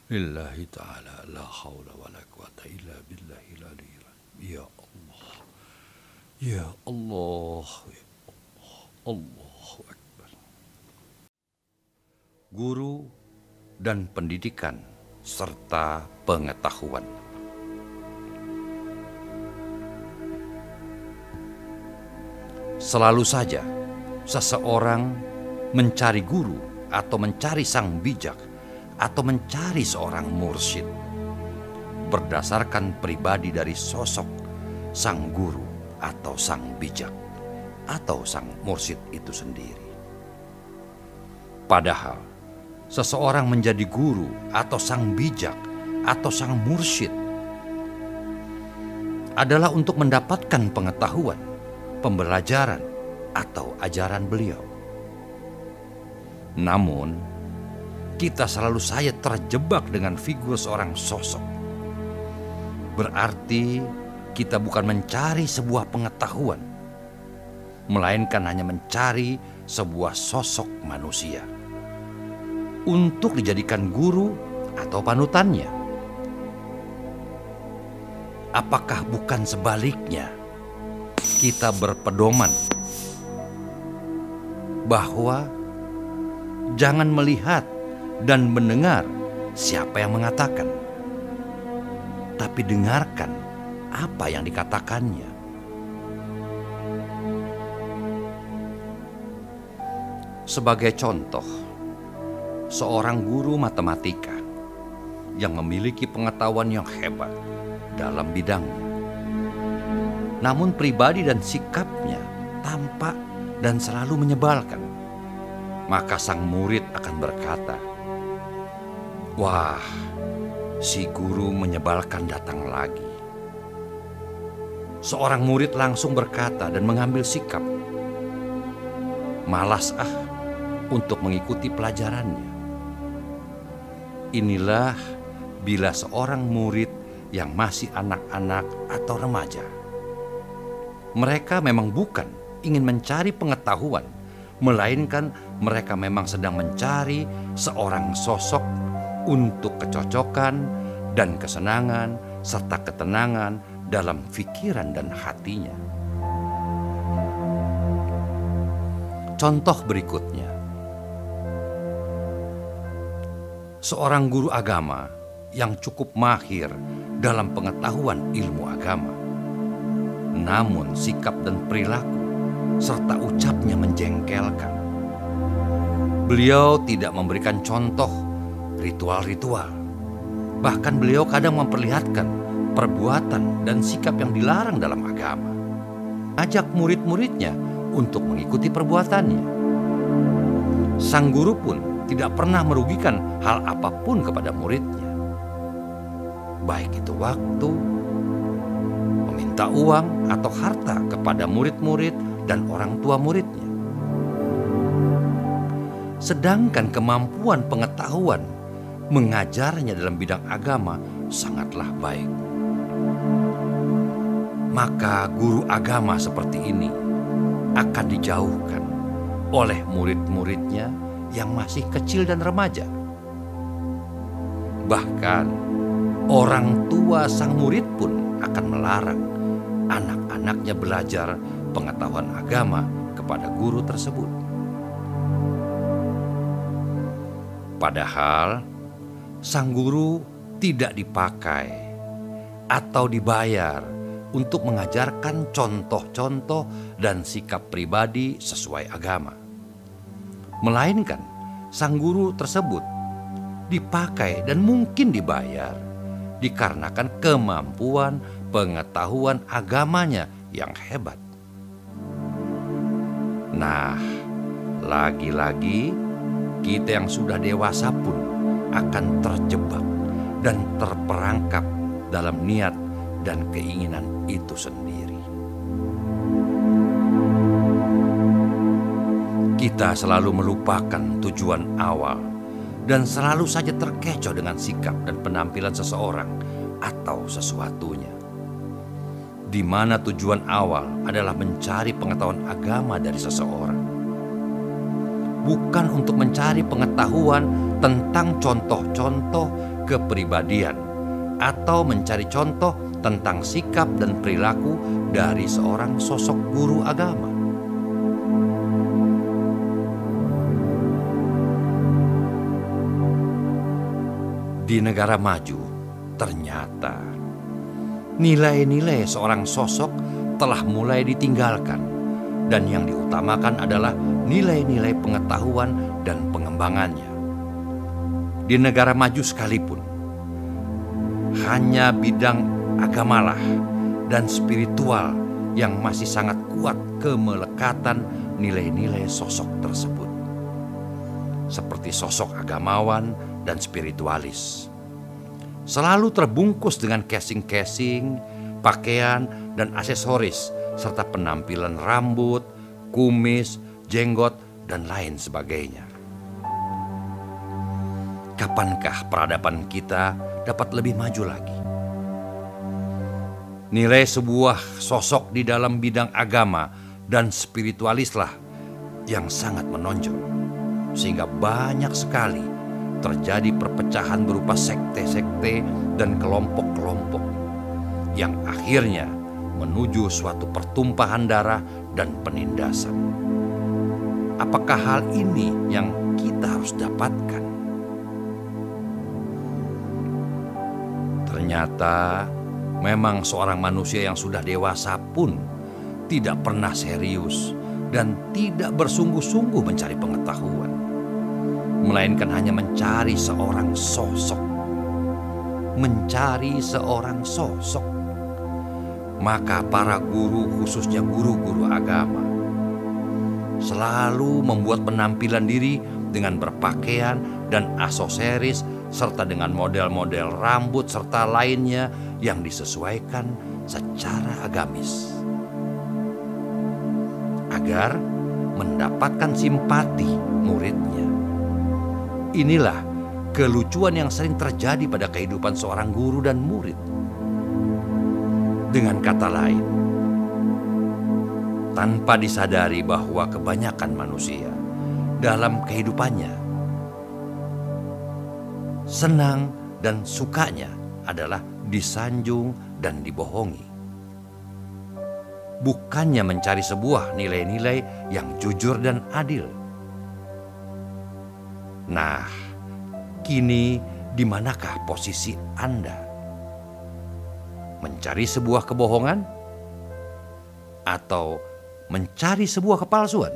Lillahi ta'ala la haula wa la quwata illa billahil aliyyil azim. Ya Allah, ya Allah, ya Allah, Allahu Akbar. Guru dan pendidikan serta pengetahuan. Selalu saja seseorang mencari guru atau mencari sang bijak atau mencari seorang mursyid berdasarkan pribadi dari sosok sang guru atau sang bijak atau sang mursyid itu sendiri. Padahal seseorang menjadi guru atau sang bijak atau sang mursyid adalah untuk mendapatkan pengetahuan, pembelajaran atau ajaran beliau. Namun kita selalu saja terjebak dengan figur seorang sosok. Berarti kita bukan mencari sebuah pengetahuan, melainkan hanya mencari sebuah sosok manusia untuk dijadikan guru atau panutannya. Apakah bukan sebaliknya kita berpedoman bahwa jangan melihat dan mendengar siapa yang mengatakan, tapi dengarkan apa yang dikatakannya. Sebagai contoh, seorang guru matematika yang memiliki pengetahuan yang hebat dalam bidangnya, namun pribadi dan sikapnya tampak dan selalu menyebalkan, maka sang murid akan berkata, "Wah, si guru menyebalkan datang lagi." Seorang murid langsung berkata dan mengambil sikap, "Malas untuk mengikuti pelajarannya." Inilah bila seorang murid yang masih anak-anak atau remaja. Mereka memang bukan ingin mencari pengetahuan, melainkan mereka memang sedang mencari seorang sosok untuk kecocokan dan kesenangan serta ketenangan dalam pikiran dan hatinya. Contoh berikutnya, seorang guru agama yang cukup mahir dalam pengetahuan ilmu agama, namun sikap dan perilaku serta ucapnya menjengkelkan. Beliau tidak memberikan contoh ritual-ritual. Bahkan beliau kadang memperlihatkan perbuatan dan sikap yang dilarang dalam agama. Ajak murid-muridnya untuk mengikuti perbuatannya. Sang guru pun tidak pernah merugikan hal apapun kepada muridnya. Baik itu waktu, meminta uang atau harta kepada murid-murid dan orang tua muridnya. Sedangkan kemampuan pengetahuan mengajarnya dalam bidang agama sangatlah baik. Maka guru agama seperti ini akan dijauhkan oleh murid-muridnya yang masih kecil dan remaja. Bahkan orang tua sang murid pun akan melarang anak-anaknya belajar pengetahuan agama kepada guru tersebut. Padahal sang guru tidak dipakai atau dibayar untuk mengajarkan contoh-contoh dan sikap pribadi sesuai agama. Melainkan sang guru tersebut dipakai dan mungkin dibayar dikarenakan kemampuan pengetahuan agamanya yang hebat. Nah, lagi-lagi kita yang sudah dewasa pun akan terjebak dan terperangkap dalam niat dan keinginan itu sendiri. Kita selalu melupakan tujuan awal dan selalu saja terkecoh dengan sikap dan penampilan seseorang atau sesuatunya. Di mana tujuan awal adalah mencari pengetahuan agama dari seseorang. Bukan untuk mencari pengetahuan tentang contoh-contoh kepribadian atau mencari contoh tentang sikap dan perilaku dari seorang sosok guru agama. Di negara maju, ternyata nilai-nilai seorang sosok telah mulai ditinggalkan, dan yang diutamakan adalah nilai-nilai pengetahuan dan pengembangannya. Di negara maju sekalipun, hanya bidang agamalah dan spiritual yang masih sangat kuat kemelekatan nilai-nilai sosok tersebut, seperti sosok agamawan dan spiritualis. Selalu terbungkus dengan casing-casing, pakaian, dan aksesoris, serta penampilan rambut, kumis, jenggot, dan lain sebagainya. Kapankah peradaban kita dapat lebih maju lagi? Nilai sebuah sosok di dalam bidang agama dan spiritualislah yang sangat menonjol, sehingga banyak sekali terjadi perpecahan berupa sekte-sekte dan kelompok-kelompok yang akhirnya menuju suatu pertumpahan darah dan penindasan. Apakah hal ini yang kita harus dapatkan? Ternyata memang seorang manusia yang sudah dewasa pun tidak pernah serius dan tidak bersungguh-sungguh mencari pengetahuan, melainkan hanya mencari seorang sosok. Mencari seorang sosok. Maka para guru, khususnya guru-guru agama, selalu membuat penampilan diri dengan berpakaian dan aksesoris, serta dengan model-model rambut serta lainnya yang disesuaikan secara agamis, agar mendapatkan simpati muridnya. Inilah kelucuan yang sering terjadi pada kehidupan seorang guru dan murid. Dengan kata lain, tanpa disadari bahwa kebanyakan manusia dalam kehidupannya senang dan sukanya adalah disanjung dan dibohongi, bukannya mencari sebuah nilai-nilai yang jujur dan adil. Nah, kini di manakah posisi Anda? Mencari sebuah kebohongan atau mencari sebuah kepalsuan?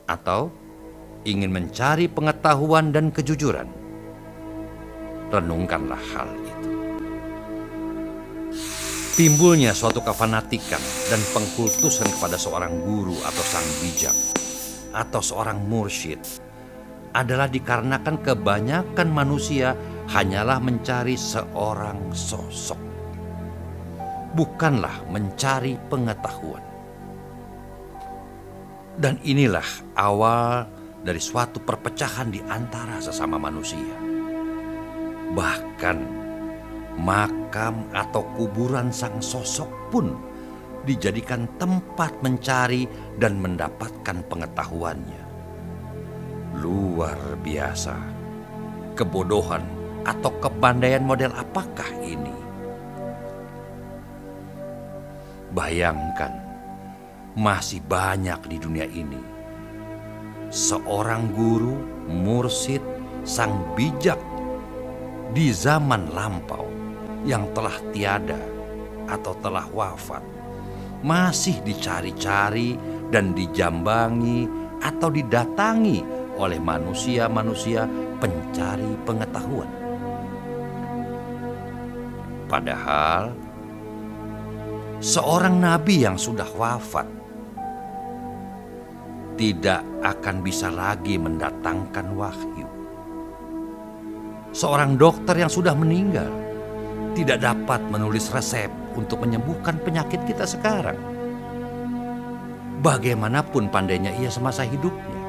Atau ingin mencari pengetahuan dan kejujuran? Renungkanlah hal itu. Timbulnya suatu kefanatikan dan pengkultusan kepada seorang guru atau sang bijak atau seorang mursyid adalah dikarenakan kebanyakan manusia hanyalah mencari seorang sosok, bukanlah mencari pengetahuan. Dan inilah awal dari suatu perpecahan di antara sesama manusia. Bahkan makam atau kuburan sang sosok pun dijadikan tempat mencari dan mendapatkan pengetahuannya. Luar biasa. Kebodohan atau kepandaian model apakah ini? Bayangkan, masih banyak di dunia ini seorang guru, mursyid, sang bijak di zaman lampau yang telah tiada atau telah wafat, masih dicari-cari dan dijambangi atau didatangi oleh manusia-manusia pencari pengetahuan. Padahal seorang nabi yang sudah wafat tidak akan bisa lagi mendatangkan wahyu. Seorang dokter yang sudah meninggal tidak dapat menulis resep untuk menyembuhkan penyakit kita sekarang, bagaimanapun pandainya ia semasa hidupnya.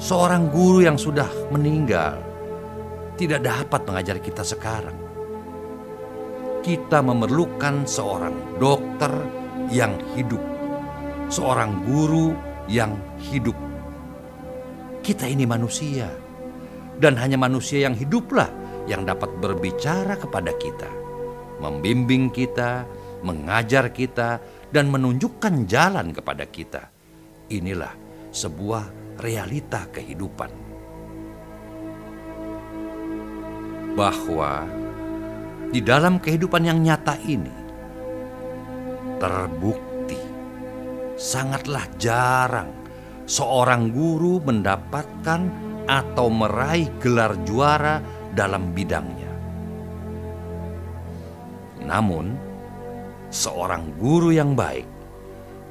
Seorang guru yang sudah meninggal tidak dapat mengajari kita sekarang. Kita memerlukan seorang dokter yang hidup, seorang guru yang hidup. Kita ini manusia, Dan hanya manusia yang hiduplah yang dapat berbicara kepada kita, membimbing kita, mengajar kita, dan menunjukkan jalan kepada kita. Inilah sebuah realita kehidupan. Bahwa di dalam kehidupan yang nyata ini, terbukti sangatlah jarang seorang guru mendapatkan atau meraih gelar juara dalam bidangnya. Namun, seorang guru yang baik,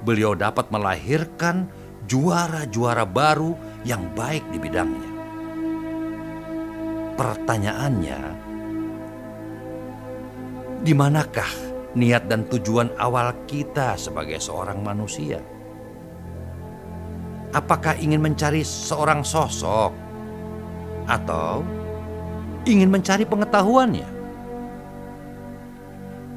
beliau dapat melahirkan juara-juara baru yang baik di bidangnya. Pertanyaannya, di manakah niat dan tujuan awal kita sebagai seorang manusia? Apakah ingin mencari seorang sosok atau ingin mencari pengetahuannya?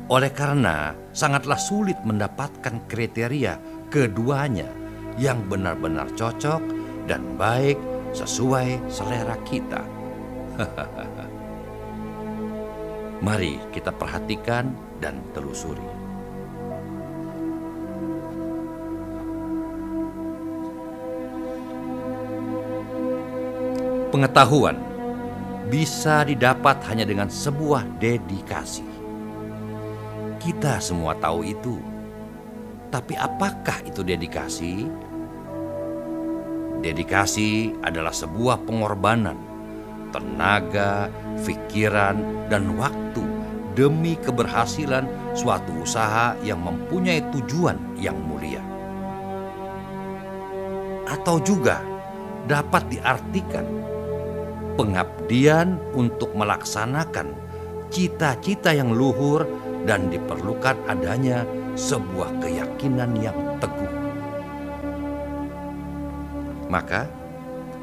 Oleh karena sangatlah sulit mendapatkan kriteria keduanya yang benar-benar cocok dan baik sesuai selera kita. Mari kita perhatikan dan telusuri. Pengetahuan bisa didapat hanya dengan sebuah dedikasi. Kita semua tahu itu. Tapi apakah itu dedikasi? Dedikasi adalah sebuah pengorbanan, tenaga, pikiran, dan waktu demi keberhasilan suatu usaha yang mempunyai tujuan yang mulia. Atau juga dapat diartikan pengabdian untuk melaksanakan cita-cita yang luhur dan diperlukan adanya sebuah keyakinan yang teguh. Maka,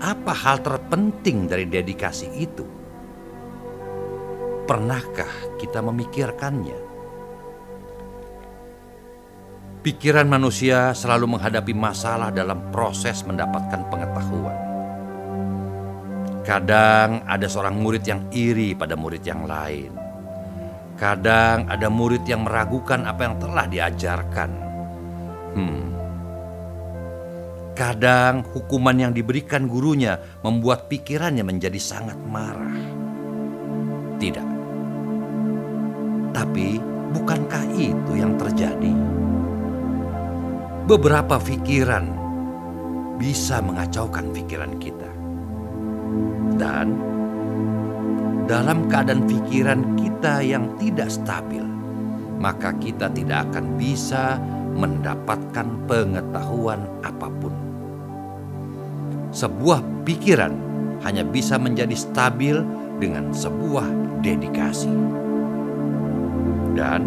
apa hal terpenting dari dedikasi itu? Pernahkah kita memikirkannya? Pikiran manusia selalu menghadapi masalah dalam proses mendapatkan pengetahuan. Kadang ada seorang murid yang iri pada murid yang lain. Kadang ada murid yang meragukan apa yang telah diajarkan. Kadang hukuman yang diberikan gurunya membuat pikirannya menjadi sangat marah. Tidak. Tapi bukankah itu yang terjadi? Beberapa pikiran bisa mengacaukan pikiran kita. Dan dalam keadaan pikiran kita yang tidak stabil, maka kita tidak akan bisa mendapatkan pengetahuan apapun. Sebuah pikiran hanya bisa menjadi stabil dengan sebuah dedikasi. Dan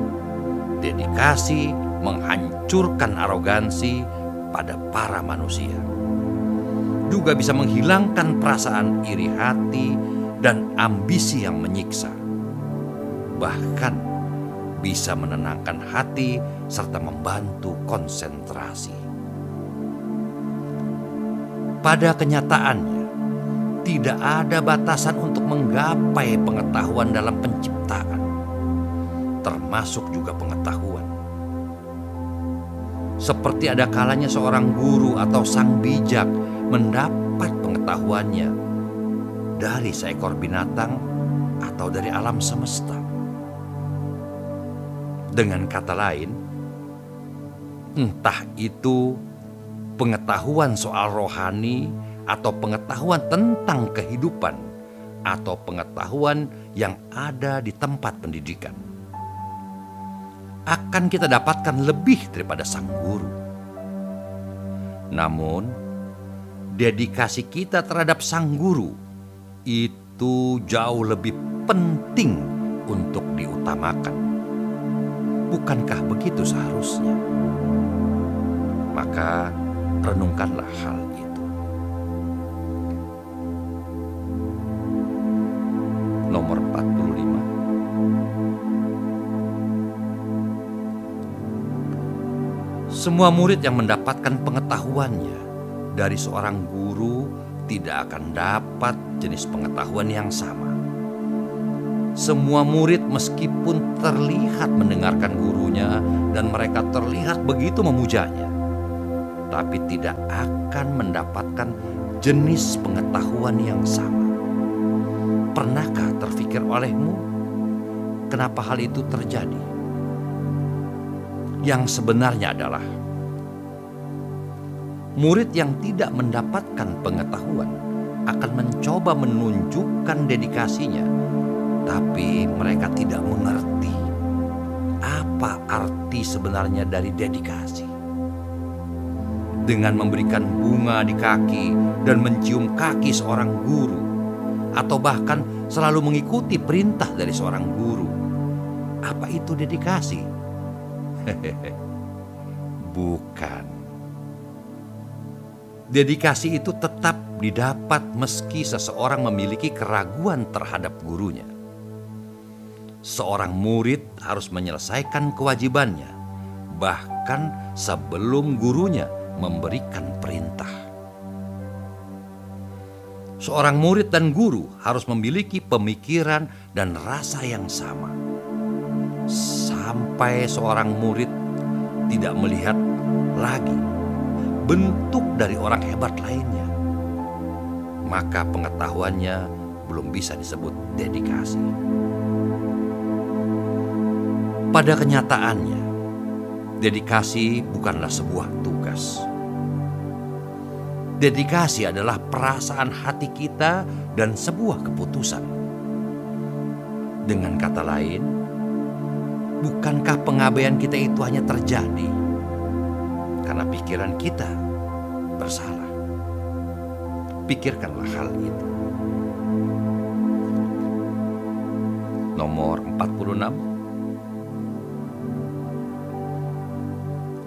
dedikasi menghancurkan arogansi pada para manusia. Juga bisa menghilangkan perasaan iri hati dan ambisi yang menyiksa. Bahkan bisa menenangkan hati serta membantu konsentrasi. Pada kenyataannya, tidak ada batasan untuk menggapai pengetahuan dalam penciptaan, termasuk juga pengetahuan. Seperti ada kalanya seorang guru atau sang bijak mendapat pengetahuannya dari seekor binatang atau dari alam semesta. Dengan kata lain, entah itu pengetahuan soal rohani atau pengetahuan tentang kehidupan atau pengetahuan yang ada di tempat pendidikan, akan kita dapatkan lebih daripada sang guru. Namun, dedikasi kita terhadap sang guru itu jauh lebih penting untuk diutamakan. Bukankah begitu seharusnya? Maka renungkanlah hal itu. Nomor 45. Semua murid yang mendapatkan pengetahuannya dari seorang guru tidak akan dapat jenis pengetahuan yang sama. Semua murid meskipun terlihat mendengarkan gurunya dan mereka terlihat begitu memujanya, tapi tidak akan mendapatkan jenis pengetahuan yang sama. Pernahkah terfikir olehmu kenapa hal itu terjadi? Yang sebenarnya adalah murid yang tidak mendapatkan pengetahuan akan mencoba menunjukkan dedikasinya, tapi mereka tidak mengerti apa arti sebenarnya dari dedikasi. Dengan memberikan bunga di kaki dan mencium kaki seorang guru, atau bahkan selalu mengikuti perintah dari seorang guru, apa itu dedikasi? Bukan. Dedikasi itu tetap didapat meski seseorang memiliki keraguan terhadap gurunya. Seorang murid harus menyelesaikan kewajibannya, bahkan sebelum gurunya memberikan perintah. Seorang murid dan guru harus memiliki pemikiran dan rasa yang sama. Sampai seorang murid tidak melihat lagi bentuk dari orang hebat lainnya, maka pengetahuannya belum bisa disebut dedikasi. Pada kenyataannya, dedikasi bukanlah sebuah tugas. Dedikasi adalah perasaan hati kita dan sebuah keputusan. Dengan kata lain, bukankah pengabaian kita itu hanya terjadi karena pikiran kita bersalah? Pikirkanlah hal itu. Nomor 46.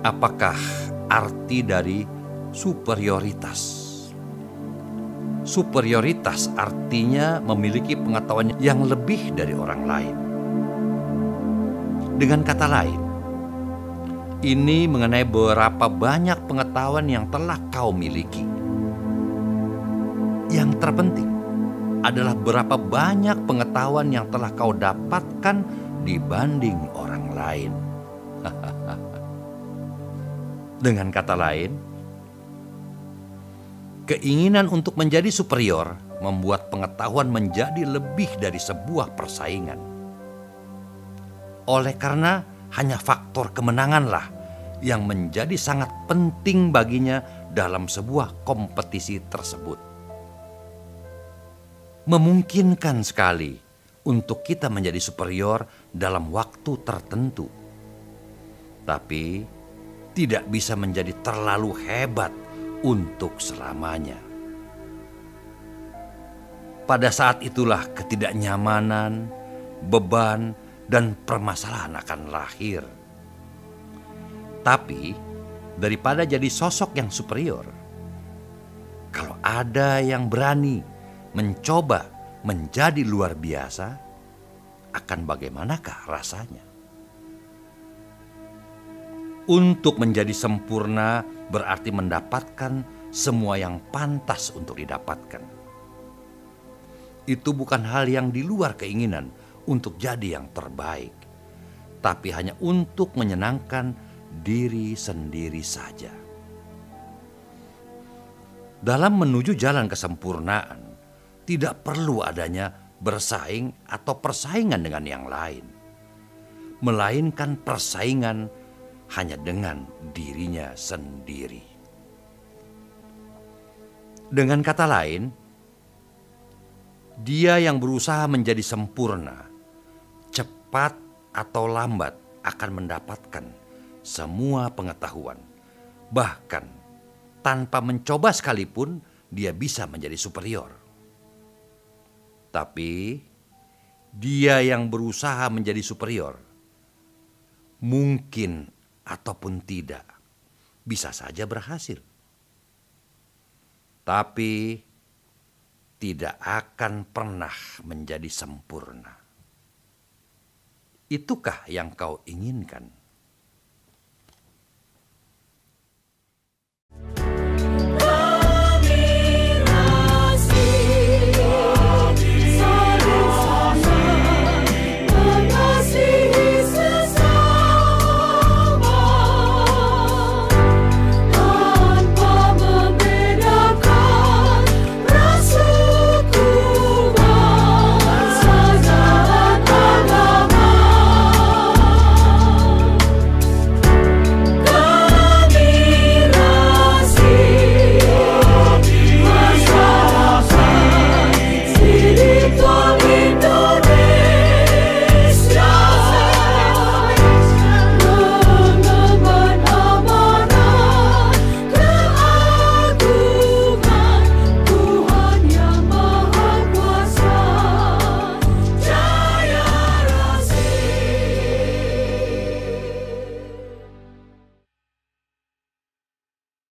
Apakah arti dari superioritas? Superioritas artinya memiliki pengetahuan yang lebih dari orang lain. Dengan kata lain, ini mengenai berapa banyak pengetahuan yang telah kau miliki. Yang terpenting adalah berapa banyak pengetahuan yang telah kau dapatkan dibanding orang lain. Dengan kata lain, keinginan untuk menjadi superior membuat pengetahuan menjadi lebih dari sebuah persaingan. Oleh karena hanya faktor kemenanganlah yang menjadi sangat penting baginya dalam sebuah kompetisi tersebut. Memungkinkan sekali untuk kita menjadi superior dalam waktu tertentu, tapi tidak bisa menjadi terlalu hebat untuk selamanya. Pada saat itulah ketidaknyamanan, beban, dan permasalahan akan lahir. Tapi daripada jadi sosok yang superior, kalau ada yang berani mencoba menjadi luar biasa, akan bagaimanakah rasanya? Untuk menjadi sempurna berarti mendapatkan semua yang pantas untuk didapatkan. Itu bukan hal yang di luar keinginan untuk jadi yang terbaik, tapi hanya untuk menyenangkan diri sendiri saja. Dalam menuju jalan kesempurnaan, tidak perlu adanya bersaing atau persaingan dengan yang lain, melainkan persaingan hanya dengan dirinya sendiri. Dengan kata lain, dia yang berusaha menjadi sempurna, cepat atau lambat akan mendapatkan semua pengetahuan. Bahkan tanpa mencoba sekalipun dia bisa menjadi superior. Tapi dia yang berusaha menjadi superior, mungkin ataupun tidak, bisa saja berhasil, tapi tidak akan pernah menjadi sempurna. Itukah yang kau inginkan?